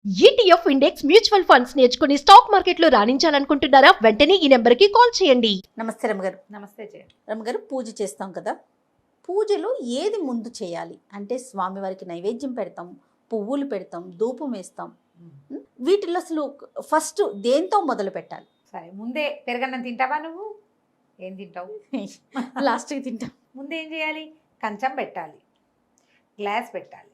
ETF index mutual funds నేర్చుకుని stock మార్కెట్లో రాణించాలనుకుంటున్నారా? వెంటనే ఈ నెంబర్కి కాల్ చేయండి. నమస్తే రమగారు. నమస్తే జయ. రమగారు, పూజ చేస్తాం కదా, పూజలో ఏది ముందు చేయాలి అంటే స్వామివారికి నైవేద్యం పెడతాం, పువ్వులు పెడతాం, ధూపం వేస్తాం. వీటిల్లో అసలు ఫస్ట్ దేంతో మొదలు పెట్టాలి? సరే, ముందే పెరగన్నం తింటావా నువ్వు? ఏం తింటావు? లాస్ట్కి తింటాం. ముందే ఏం చేయాలి? కంచం పెట్టాలి, గ్లాస్ పెట్టాలి,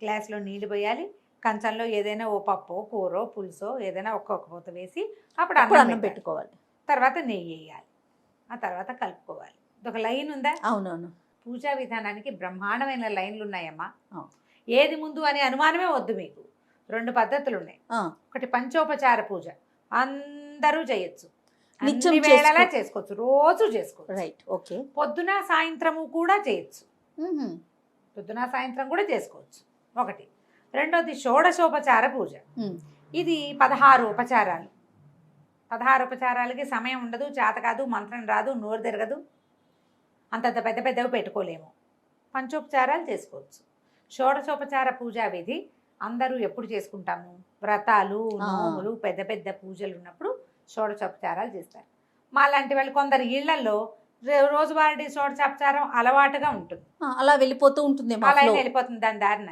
గ్లాస్లో నీళ్లు పోయాలి, కంచంలో ఏదైనా ఓ పప్పు కూరో పులుసో ఏదైనా ఒక్కొక్క పూత వేసి అప్పుడు అన్నం పెట్టుకోవాలి. తర్వాత నెయ్యి వేయాలి, ఆ తర్వాత కలుపుకోవాలి. ఒక లైన్ ఉందా? అవునవును. పూజా విధానానికి బ్రహ్మాండమైన లైన్లు ఉన్నాయమ్మా. ఏది ముందు అనే అనుమానమే వద్దు మీకు. 2 పద్ధతులు ఉన్నాయి. ఒకటి పంచోపచార పూజ, అందరూ చేయొచ్చు, నిత్యం అన్ని వేళలా చేసుకోవచ్చు, రోజు చేసుకోవచ్చు. Right, okay. పొద్దున సాయంత్రము కూడా చేయొచ్చు, పొద్దున సాయంత్రం కూడా చేసుకోవచ్చు. ఒకటి. రెండోది షోడశోపచార పూజ. ఇది 16 ఉపచారాలు. 16 ఉపచారాలకి సమయం ఉండదు, చేత కాదు, మంత్రం రాదు, నోరు తిరగదు, అంతంత పెద్ద పెద్దవి పెట్టుకోలేము. పంచోపచారాలు చేసుకోవచ్చు. షోడశోపచార పూజా విధి అందరూ ఎప్పుడు చేసుకుంటాము? వ్రతాలు, నోములు, పెద్ద పెద్ద పూజలు ఉన్నప్పుడు షోడశోపచారాలు చేస్తారు. మా లాంటి వాళ్ళు కొందరు ఇళ్లలో రోజువారీ షోడశోపచారం అలవాటుగా ఉంటుంది, అలా వెళ్ళిపోతూ ఉంటుంది, అలా వెళ్ళిపోతుంది, దాని దారిన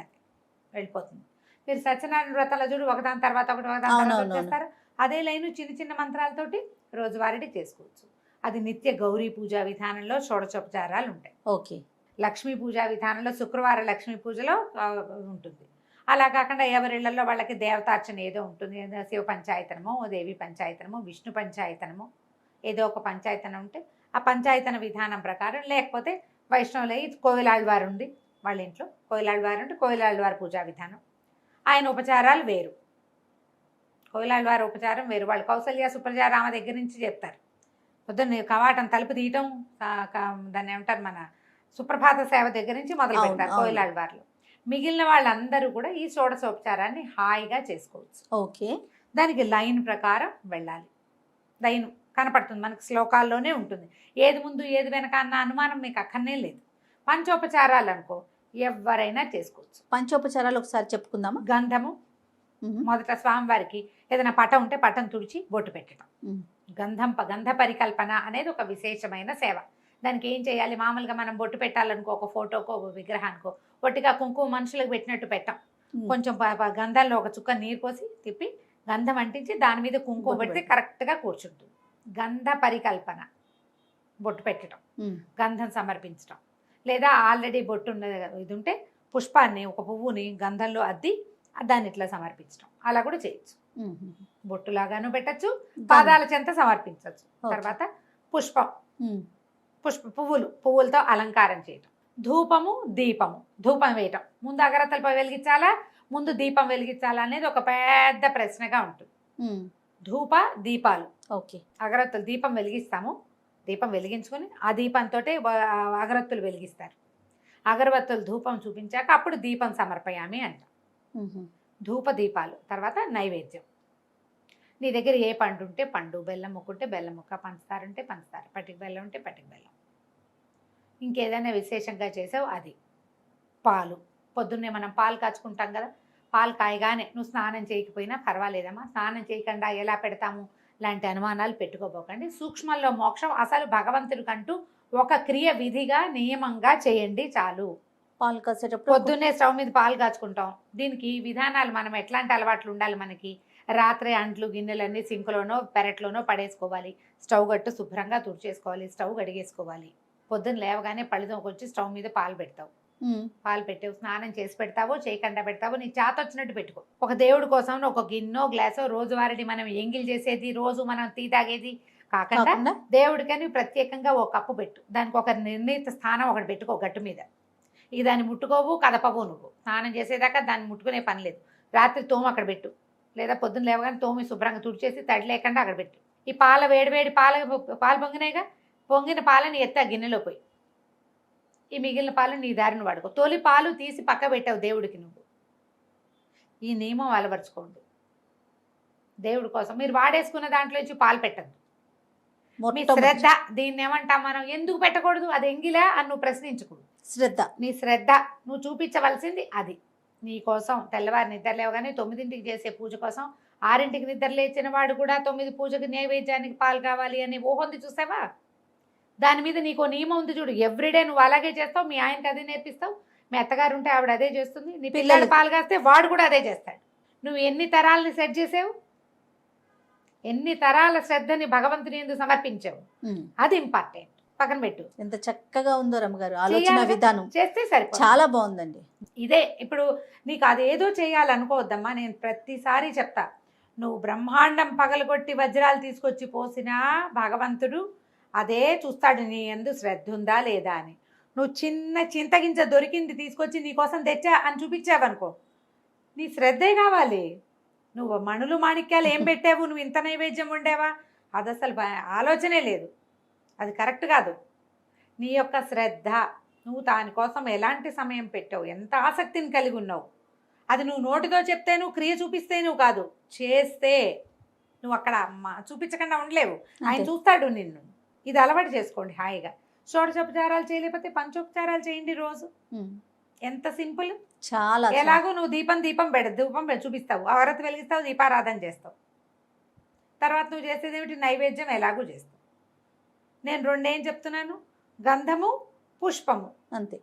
వెళ్ళిపోతుంది. మీరు సత్యనారాయణ వ్రతాల చూడు, ఒకదాని తర్వాత ఒకటి చేస్తారు. అదే లైను చిన్న చిన్న మంత్రాలతోటి రోజువారీ చేసుకోవచ్చు. అది నిత్య గౌరీ పూజా విధానంలో షోడశోపచారాలు ఉంటాయి. ఓకే. లక్ష్మీ పూజా విధానంలో శుక్రవారం లక్ష్మీ పూజలో ఉంటుంది. అలా కాకుండా ఎవరిళ్లలో వాళ్ళకి దేవతార్చన ఏదో ఉంటుంది, శివ పంచాయతనమో, దేవి పంచాయతనమో, విష్ణు పంచాయతనమో, ఏదో ఒక పంచాయతనం ఉంటే ఆ పంచాయతన విధానం ప్రకారం, లేకపోతే వైష్ణవులై కోవిలాళ్వారు ఉంది వాళ్ళ ఇంట్లో, కోయిలాళ్వారు అంటే కోయిలాళ్వారు పూజా విధానం, ఆయన ఉపచారాలు వేరు, కోయిలాళ్వారు ఉపచారం వేరు. వాళ్ళు కౌసల్య సుప్రజ రామ దగ్గర నుంచి చెప్తారు. పొద్దున్న కవాటం తలుపు తీయటం, దాన్ని ఏమంటారు, మన సుప్రభాత సేవ దగ్గర నుంచి మొదలు పెడతారు కోయిలాళ్వార్లు. మిగిలిన వాళ్ళందరూ కూడా ఈ షోడశోపచారాన్ని హాయిగా చేసుకోవచ్చు. ఓకే. దానికి లైన్ ప్రకారం వెళ్ళాలి. లైన్ కనపడుతుంది మనకి, శ్లోకాల్లోనే ఉంటుంది. ఏది ముందు ఏది వెనక అన్న అనుమానం మీకు అక్కడనే లేదు. పంచోపచారాలు అనుకో ఎవరైనా చేసుకోవచ్చు. పంచోపచారాలు ఒకసారి చెప్పుకుందామా? గంధము, మొదట స్వామివారికి ఏదైనా పటం ఉంటే పటం తుడిచి బొట్టు పెట్టడం. గంధ పరికల్పన అనేది ఒక విశేషమైన సేవ. దానికి ఏం చేయాలి? మామూలుగా మనం బొట్టు పెట్టాలనుకో, ఒక ఫోటోకో ఒక విగ్రహానికో ఒట్టిగా కుంకుమ మనుషులకు పెట్టినట్టు పెట్టాం. కొంచెం గంధంలో ఒక చుక్క నీరు పోసి తిప్పి గంధం అంటించి దాని మీద కుంకుమ పెడితే కరెక్ట్గా కూర్చుంటుంది. గంధ పరికల్పన, బొట్టు పెట్టడం, గంధం సమర్పించడం. లేదా ఆల్రెడీ బొట్టు ఉన్నది ఇది ఉంటే పుష్పాన్ని, ఒక పువ్వుని గంధంలో అద్ది దాన్ని ఇట్లా సమర్పించడం, అలా కూడా చేయొచ్చు. బొట్టులాగాను పెట్టచ్చు, పాదాల చెంత సమర్పించవచ్చు. తర్వాత పువ్వులతో అలంకారం చేయటం. ధూపము, దీపము. ధూపం వేయటం ముందు అగరత్తలపై వెలిగించాలా, ముందు దీపం వెలిగించాలా అనేది ఒక పెద్ద ప్రశ్నగా ఉంటుంది. ధూప దీపాలు. ఓకే. అగరత్తులు దీపం వెలిగిస్తాము, దీపం వెలిగించుకొని ఆ దీపంతో అగరత్తులు వెలిగిస్తారు. అగరబత్తులు ధూపం చూపించాక అప్పుడు దీపం సమర్పయామి అంట. ధూప దీపాలు. తర్వాత నైవేద్యం. నీ దగ్గర ఏ పండు ఉంటే పండు, బెల్లం ముక్క ఉంటే బెల్లం ముక్క, పంచదార ఉంటే పంచదార, పటిక బెల్లం ఉంటే పటిక బెల్లం. ఇంకేదైనా విశేషంగా చేసావు అది. పాలు. పొద్దున్నే మనం పాలు కాచుకుంటాం కదా, పాలు కాయగానే నువ్వు స్నానం చేయకపోయినా పర్వాలేదమ్మా, స్నానం చేయకుండా ఎలా పెడతాము లాంటి అనుమానాలు పెట్టుకోబోకండి. సూక్ష్మంలో మోక్షం. అసలు భగవంతుడికంటూ ఒక క్రియ విధిగా నియమంగా చేయండి చాలు. పాలు కాసేటప్పుడు పొద్దున్నే స్టవ్ మీద పాలు కాచుకుంటాం. దీనికి విధానాలు, మనం ఎట్లాంటి అలవాట్లు ఉండాలి మనకి? రాత్రి అంట్లు గిన్నెలన్నీ సింకులోనో పెరట్లోనో పడేసుకోవాలి. స్టవ్ గట్టు శుభ్రంగా తుడిచేసుకోవాలి, స్టవ్ గడిగేసుకోవాలి. పొద్దున్న లేవగానే పళ్ళుతోకొచ్చి స్టవ్ మీద పాలు పెడతావు. పాలు పెట్టావు, స్నానం చేసి పెడతావో చేయకుండా పెడతావో నీ చేత వచ్చినట్టు పెట్టుకో. ఒక దేవుడి కోసం ఒక గిన్నో గ్లాసో రోజువారీ మనం ఎంగిల్ చేసేది, రోజు మనం టీ తాగేది కాకుండా దేవుడికని ప్రత్యేకంగా ఒక కప్పు పెట్టు. దానికి ఒక నిర్ణీత స్థానం ఒకటి పెట్టుకో గట్టు మీద. ఇక దాన్ని ముట్టుకోవు, కదపవు. నువ్వు స్నానం చేసేదాకా దాన్ని ముట్టుకునే పని లేదు. రాత్రి తోము అక్కడ పెట్టు, లేదా పొద్దున్న లేవగానే తోమి శుభ్రంగా తుడిచేసి తడి లేకుండా అక్కడ పెట్టు. ఈ వేడి పాలు పొంగినాయిగా, పొంగిన పాలని ఎత్తా గిన్నెలో పోయి, ఈ మిగిలిన పాలు నీ దారిని వాడుకో. తొలి పాలు తీసి పక్క పెట్టావు దేవుడికి నువ్వు. ఈ నియమం అలవరుచుకోండి దేవుడి కోసం. మీరు వాడేసుకున్న దాంట్లో నుంచి పాలు పెట్టద్దు. మీ శ్రద్ధ, దీన్ని ఏమంటాం మనం, ఎందుకు పెట్టకూడదు, అది ఎంగిలా అని నువ్వు ప్రశ్నించకూడదు. శ్రద్ధ, నీ శ్రద్ధ నువ్వు చూపించవలసింది అది. నీ కోసం తెల్లవారు నిద్ర లేవగానే 9ంటికి చేసే పూజ కోసం 6ంటికి నిద్ర లేచిన వాడు కూడా 9 పూజకి నైవేద్యానికి పాలు కావాలి అని ఊహొంది చూసావా? దాని మీద నీకు నియమం ఉంది చూడు. ఎవ్రీడే నువ్వు అలాగే చేస్తావు, మీ ఆయనకి అదే నేర్పిస్తావు, మీ అత్తగారు ఉంటే ఆవిడ అదే చేస్తుంది, నీ పిల్లలు పాలు కాస్తే వాడు కూడా అదే చేస్తాడు. నువ్వు ఎన్ని తరాలని సెట్ చేసావు, ఎన్ని తరాల శ్రద్ధని భగవంతుని ఎందుకు సమర్పించావు, అది ఇంపార్టెంట్. పక్కన పెట్టు. ఎంత చక్కగా ఉందో రమ్మగారు ఆలోచన విధానం, చేస్తే సరిపోతుంది. చాలా బాగుందండి. ఇదే ఇప్పుడు నీకు అదేదో చేయాలనుకోవద్దమ్మా. నేను ప్రతిసారి చెప్తా, నువ్వు బ్రహ్మాండం పగలగొట్టి వజ్రాలు తీసుకొచ్చి పోసినా భగవంతుడు అదే చూస్తాడు నీ యందు శ్రద్ధ ఉందా లేదా అని. నువ్వు చిన్న చింతగింజ దొరికింది తీసుకొచ్చి నీకోసం తెచ్చా అని చూపించావనుకో, నీ శ్రద్ధే కావాలి. నువ్వు మణులు మాణిక్యాలు ఏం పెట్టావు, నువ్వు ఇంత నైవేద్యం ఉండేవా, అది అసలు ఆలోచనే లేదు, అది కరెక్ట్ కాదు. నీ యొక్క శ్రద్ధ, నువ్వు దానికోసం ఎలాంటి సమయం పెట్టావు, ఎంత ఆసక్తిని కలిగి ఉన్నావు, అది నువ్వు నోటితో చెప్తే నువ్వు క్రియ చూపిస్తే నువ్వు కాదు, చేస్తే నువ్వు అక్కడ చూపించకుండా ఉండలేవు. ఆయన చూస్తాడు నిన్ను. ఇది అలవాటు చేసుకోండి హాయిగా. షోడశోపచారాలు చేయలేకపోతే పంచోపచారాలు చేయండి రోజు. ఎంత సింపుల్. చాలా ఎలాగో నువ్వు ధూపం చూపిస్తావు, ఆరతి వెలిగిస్తావు, దీపారాధన చేస్తావు. తర్వాత నువ్వు చేసేది ఏమిటి, నైవేద్యం ఎలాగూ చేస్తావు. నేను రెండేం చెప్తున్నాను, గంధము పుష్పము అంతే.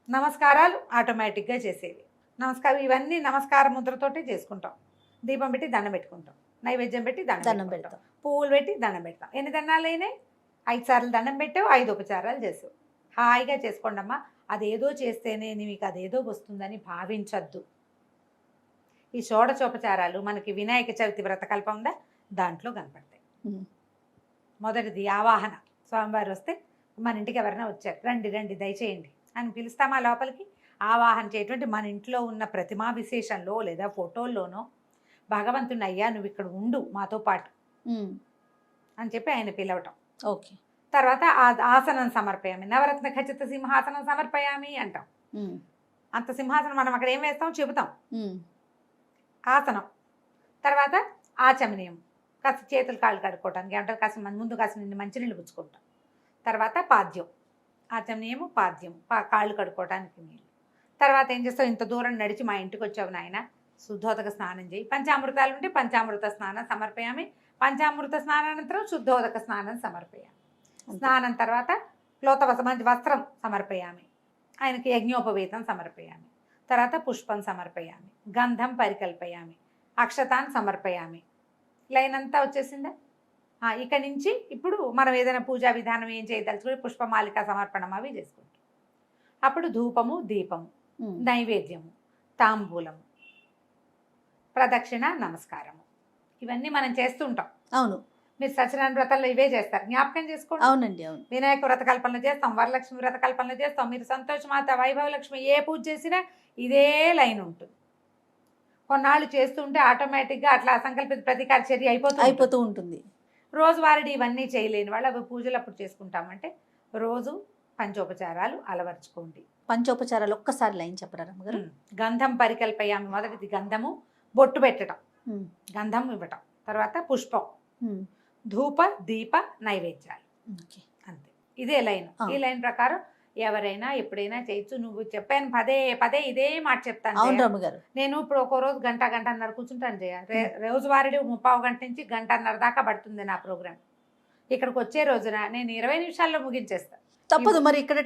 నమస్కారాలు ఆటోమేటిక్గా చేసేవి. నమస్కారం ఇవన్నీ నమస్కార ముద్రతోటే చేసుకుంటాం. దీపం పెట్టి దండం పెట్టుకుంటాం, నైవేద్యం పెట్టి దండం పెడతాం, పువ్వులు పెట్టి దండం పెడతాం. ఎన్ని దండాలు అయినాయి? 5 సార్లు దండం పెట్టావు, 5 ఉపచారాలు చేసావు. హాయిగా చేసుకోండి అమ్మా. అదేదో చేస్తేనే మీకు అదేదో వస్తుందని భావించద్దు. ఈ షోడశోపచారాలు మనకి వినాయక చవితి వ్రతకల్పం ఉందా, దాంట్లో కనపడతాయి. మొదటిది ఆవాహన. స్వామివారు వస్తే మన ఇంటికి ఎవరైనా వచ్చారు, రండి రండి దయచేయండి అని పిలుస్తామా లోపలికి. ఆవాహన చేయటువంటి మన ఇంట్లో ఉన్న ప్రతిమా విశేషంలో లేదా ఫోటోల్లోనో భగవంతుని, అయ్యా నువ్వు ఇక్కడ ఉండు మాతో పాటు అని చెప్పి ఆయన పిలవటం. ఓకే. తర్వాత ఆసనం సమర్పయామి, నవరత్న ఖచ్చిత సింహాసనం సమర్పయామి అంటాం. అంత సింహాసనం మనం అక్కడ ఏం వేస్తాం చెబుతాం. ఆసనం తర్వాత ఆచమనీయం, కాస్త చేతులు కాళ్ళు కడుక్కోవటానికి అంటే కాస్త ముందు కాస్త మంచినీళ్ళు పుచ్చుకుంటాం. తర్వాత పాద్యం, ఆచమనీయము పాద్యం, కాళ్ళు కడుక్కోవటానికి నీళ్ళు. తర్వాత ఏం చేస్తావు, ఇంత దూరం నడిచి మా ఇంటికి వచ్చావు నాయన, శుద్ధోదక స్నానం చేయి. పంచామృతాలు ఉంటే పంచామృత స్నానం సమర్పయామి, పంచామృత స్నానానంతరం శుద్ధోదక స్నానం సమర్పయామి. స్నానం తర్వాత మంచి వస్త్రం సమర్పయామి, ఆయనకి యజ్ఞోపవీతం సమర్పయామి. తర్వాత పుష్పం సమర్పయామి, గంధం పరికల్పయామి, అక్షతాన్ సమర్పయామి. లైన్ అంతా వచ్చేసిందా? ఇక్కడి నుంచి ఇప్పుడు మనం ఏదైనా పూజా విధానం ఏం చేయదలుచుకుని పుష్పమాలిక సమర్పణం అవి చేసుకుంటాం. అప్పుడు ధూపము దీపము, నైవేద్యము, తాంబూలము, ప్రదక్షిణ, నమస్కారము, ఇవన్నీ మనం చేస్తుంటాం. అవును. మీరు సత్యనారాయణ వ్రతంలో ఇవే చేస్తారు, జ్ఞాపకం చేసుకోండి. అవునండి, అవును. వినాయక వ్రత కల్పనలు చేస్తాం, వరలక్ష్మి వ్రత కల్పనలు చేస్తాం. మీరు సంతోషమాత, వైభవలక్ష్మి ఏ పూజ చేసినా ఇదే లైన్ ఉంటుంది. కొన్నాళ్ళు చేస్తుంటే ఆటోమేటిక్గా అట్లా అసంకల్పిత ప్రతీకార చర్య అయిపోతూ ఉంటుంది. రోజువారీ ఇవన్నీ చేయలేని వాళ్ళు అవి పూజలు అప్పుడు చేసుకుంటామంటే రోజు పంచోపచారాలు అలవర్చుకోండి. పంచోపచారాలు ఒక్కసారి లైన్ చెప్పరా రమ్మగారు? గంధం పరికల్పయామి, మొదటిది గంధము, బొట్టు పెట్టడం, గంధం ఇవ్వటం. తర్వాత పుష్పం, ధూప దీప నైవేద్యాలు, అంతే. ఇదే లైన్. ఈ లైన్ ప్రకారం ఎవరైనా ఎప్పుడైనా చేయొచ్చు. నువ్వు చెప్పాను పదే పదే ఇదే మాట చెప్తాను. నేను ఇప్పుడు ఒక రోజు గంటన్నర కూర్చుంటాను జయ. రోజువారీ 30 గంట నుంచి 1.5 గంటల దాకా పడుతుంది నా ప్రోగ్రామ్. ఇక్కడికి వచ్చే రోజున నేను 20 నిమిషాల్లో ముగించేస్తాను. తప్పదు మరి, ఇక్కడ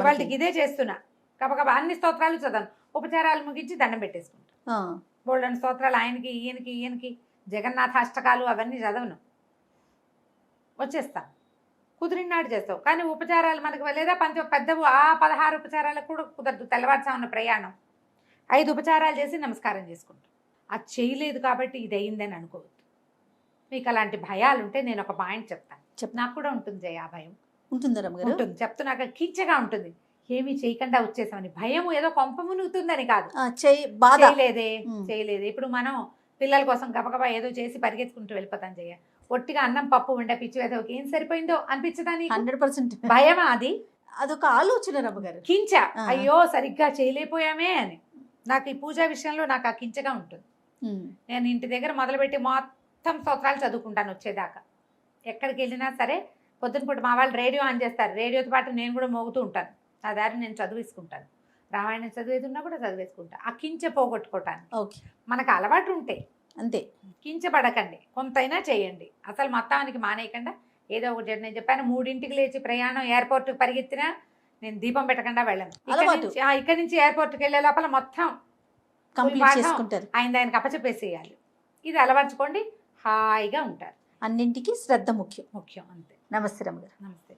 ఇవాళకి ఇదే చేస్తున్నా. కాబట్టి అన్ని స్తోత్రాలు చదవను, ఉపచారాలు ముగించి దండం పెట్టేసుకుంటా. బోల్డన్ స్తోత్రాలు ఆయనకి ఈయనకి జగన్నాథాష్టకాలు అవన్నీ చదవను, వచ్చేస్తా. కుదిరినాడు చేస్తావు. కానీ ఉపచారాలు మనకు లేదా పెద్దవు 16 ఉపచారాలకు కూడా కుదరదు. తెల్లవారుజామున ప్రయాణం 5 ఉపచారాలు చేసి నమస్కారం చేసుకుంటాం. అది చేయలేదు కాబట్టి ఇది అయిందని అనుకోవద్దు. మీకు అలాంటి భయాలు ఉంటే నేను ఒక పాయింట్ చెప్తాను. నాకు కూడా ఉంటుంది జయ, ఆ భయం ఉంటుంది. చెప్తున్నాక కించగా ఉంటుంది, ఏమీ చేయకుండా వచ్చేసామని భయం. ఏదో కొంప మునుగుతుందని కాదు, చేయలేదే. ఇప్పుడు మనం పిల్లల కోసం గబగబా ఏదో చేసి పరిగెత్తుకుంటూ వెళ్ళిపోతాం జయ. ఒట్టిగా అన్నం పప్పు ఉండే పిచ్చి వేద ఏం సరిపోయిందో అనిపించదాని 100% భయమా? అదొక ఆలోచన రమ్మగారు. కించ, అయ్యో సరిగ్గా చేయలేకపోయామే అని. నాకు ఈ పూజా విషయంలో నాకు ఆ కించగా ఉంటుంది. నేను ఇంటి దగ్గర మొదలుపెట్టి మొత్తం స్తోత్రాలు చదువుకుంటాను వచ్చేదాకా. ఎక్కడికి వెళ్ళినా సరే పొద్దున పూట మా వాళ్ళు రేడియో ఆన్ చేస్తారు, రేడియోతో పాటు నేను కూడా మోగుతూ ఉంటాను. నా దారి నేను చదివిసుకుంటాను. రామాయణం చదివేది ఉన్నా కూడా చదివేసుకుంటా, ఆ కించె పోగొట్టుకోవటానికి. ఓకే, మనకు అలవాటు ఉంటే అంతే. కించపడకండి, కొంతైనా చేయండి, అసలు మొత్తానికి మానేయకుండా ఏదో ఒకటి చేయండి. నేను చెప్పాను 3ంటికి లేచి ప్రయాణం ఎయిర్పోర్ట్కి పరిగెత్తినా నేను దీపం పెట్టకుండా వెళ్ళను. అలవాటు. ఇక్కడి నుంచి ఎయిర్పోర్ట్కి వెళ్ళే లోపల మొత్తం కంప్లీట్ చేసుకుంటారు. ఆయనకి అప్పచెప్పేసేయాలి. ఇది అలవర్చుకోండి, హాయిగా ఉంటారు. అన్నింటికి శ్రద్ధ ముఖ్యం. ముఖ్యం, అంతే. నమస్తే రమ్మగారు. నమస్తే.